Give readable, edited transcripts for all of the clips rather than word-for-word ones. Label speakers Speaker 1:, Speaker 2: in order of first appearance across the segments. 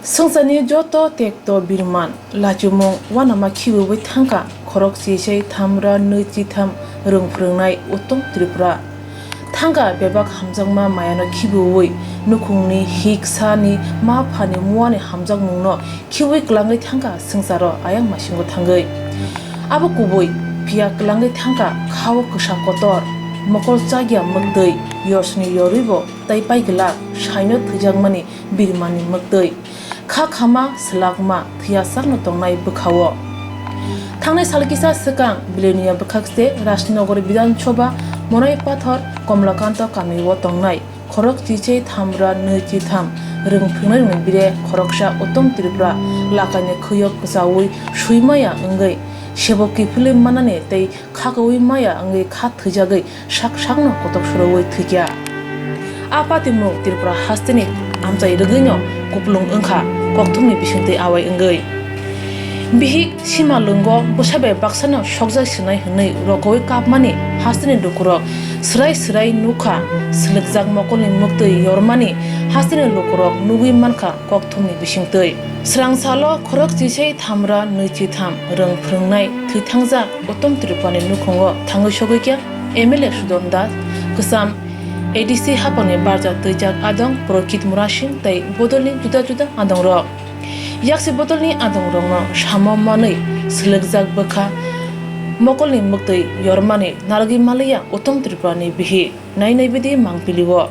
Speaker 1: Sungsani joto tekto birman lachumong wanama khibu thangka khorok sisei thamra nuchi tham rungphrungnai uttom tripura thangka bebak hamjangma mayano khibuwi nukhungni hiksani ma phani muani hamjangmungno khiwi klangai thangka sungsaro ayang masingo thangai abo kubui pia klangai thangka khawo ksa kotor mokol chagya mugdei yorsni yoribo taipai gla shaino thujangmani birmani mugdei kha khama slagma thiasakno tongnai bukhawo thangnai salkisa sikang bilenia bukhakse Rashnagar Bidhan Sabha Monai Pathor Komlakanta Kamiwo tongnai khorok chichei thamra nuchi tham rungphungnai bire khoroksa uttom tripura lakane khuyok ksawi suimaya angai seboki film manane tei khagawi maya angai kha thujagai sakno kotok surowai thikya apatimu tripura hasteni amchai rugino kuplung angkha kokthumni bisingtei awai angai bihik sima lungo busabe baksano sokjak sinai hnei rokoi kapmani hasteni dukuro srai nukha sligjak mokolni muktei yormani hasteni lukurok nugui manka kokthumni bisingtei srangsalo khorok chisei thamra nuchi tham rungphrungnai thithangja uttom tripani nukhungo thangoi sogikya MLA Sudon Das kusam ADC hapani barja tujak adong Prokit Murashin tei bodolni juda adong rok yaksi bodolni adong rongno samo manei sligjak bokha mokolni muktei yormani nargi malia uttom tripani bihi nai bidi mangpiliwo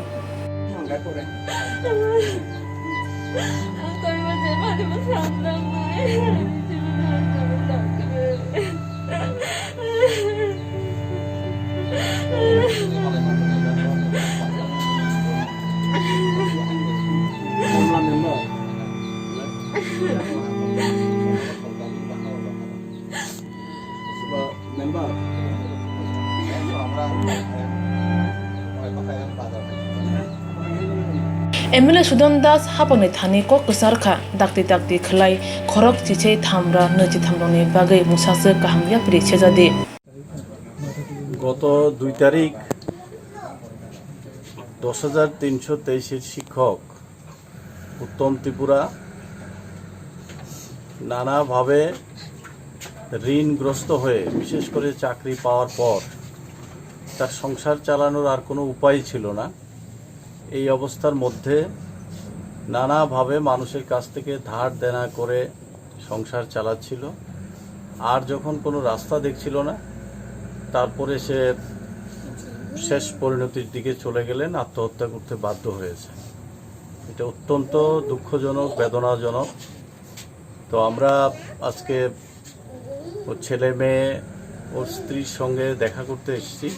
Speaker 1: MLA Sudon Das hapani thani ko kusarkha dakti khlai khorok chichei thamra nuchi thamroni bagai musase kahamya pri chejade
Speaker 2: গত 2 তারিখ 10,323 এর শিক্ষক উত্তম ত্রিপুরা নানাভাবে ঋণগ্রস্ত হয়ে বিশেষ করে চাকরি পাওয়ার পর তার সংসার চালানোর আর কোনো উপায় ছিল না এই অবস্থার মধ্যে নানাভাবে মানুষের কাছ থেকে ধার দেনা করে সংসার চালাচ্ছিল আর যখন কোনো রাস্তা দেখছিল না তারপরে সে শেষ পরিণতির দিকে চলে গেলেন আত্মহত্যা করতে বাধ্য হয়েছে এটা অত্যন্ত দুঃখজনক বেদনাজনক তো আমরা আজকে ওর ছেলে মেয়ে ওর স্ত্রীর সঙ্গে দেখা করতে এসেছি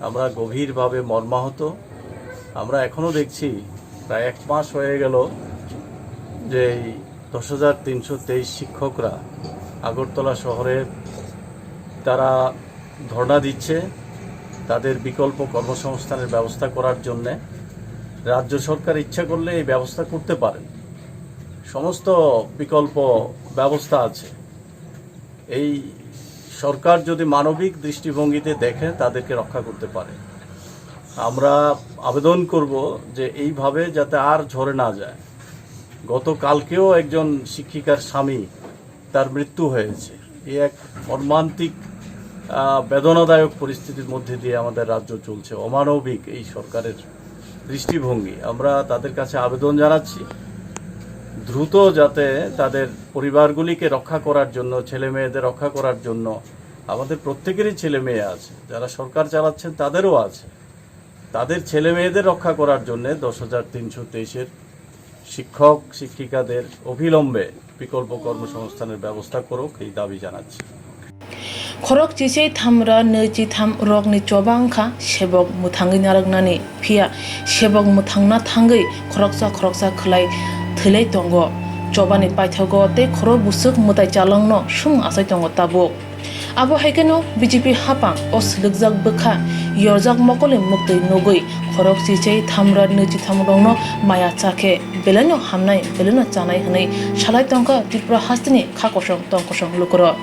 Speaker 2: আমরা গভীরভাবে মর্মাহত আমরা এখনো দেখছি প্রায় 1 মাস হয়ে গেল যে 10,323 শিক্ষকরা আগরতলা শহরে তারা ধর্ণা দিচ্ছে তাদের বিকল্প কর্মসংস্থানের ব্যবস্থা করার জন্য রাজ্য সরকার ইচ্ছা করলে এই ব্যবস্থা করতে পারেন সমস্ত বিকল্প ব্যবস্থা আছে এই সরকার যদি মানবিক দৃষ্টিভঙ্গিতে দেখে তাদেরকে রক্ষা করতে পারে আমরা আবেদন করব যে এইভাবে যাতে আর ঝরে না যায় গতকালকেও একজন শিক্ষিকার স্বামী তার মৃত্যু হয়েছে এই এক মর্মান্তিক বেদনাদায়ক পরিস্থিতির মধ্যে দিয়ে আমাদের রাজ্য চলছে অমানবিক এই সরকারের দৃষ্টিভঙ্গি আমরা তাদের কাছে আবেদন জানাচ্ছি দ্রুত যাতে তাদের পরিবারগুলিকে রক্ষা করার জন্য ছেলে মেয়েদের রক্ষা করার জন্য আমাদের প্রত্যেকেরই ছেলে মেয়ে আছে যারা সরকার চালাচ্ছেন তাদেরও আছে তাদের ছেলে মেয়েদের রক্ষা করার জন্য 10,323 এর শিক্ষক শিক্ষিকাদের অবিলম্বে বিকল্প কর্মসংস্থানের ব্যবস্থা করুক এই দাবি জানাচ্ছি
Speaker 1: khorok chichei thamra nuchi tham rokni chobangkha sebok muthangui naragnani phia sebok muthangna thangai khoroksa khlai thilei tongo chobani paithago te khoro busuk mutai chalangno sung asai tongo tabuk abo haikeno BJP hapang osligjak bukha yorjak mokoli muktei nugui khorok chichei thamra nuchi thamrongno maya chakhe beleno hamnai beleno chanai hnei salai tongka Tripura hastini khakosong tongkosong lukro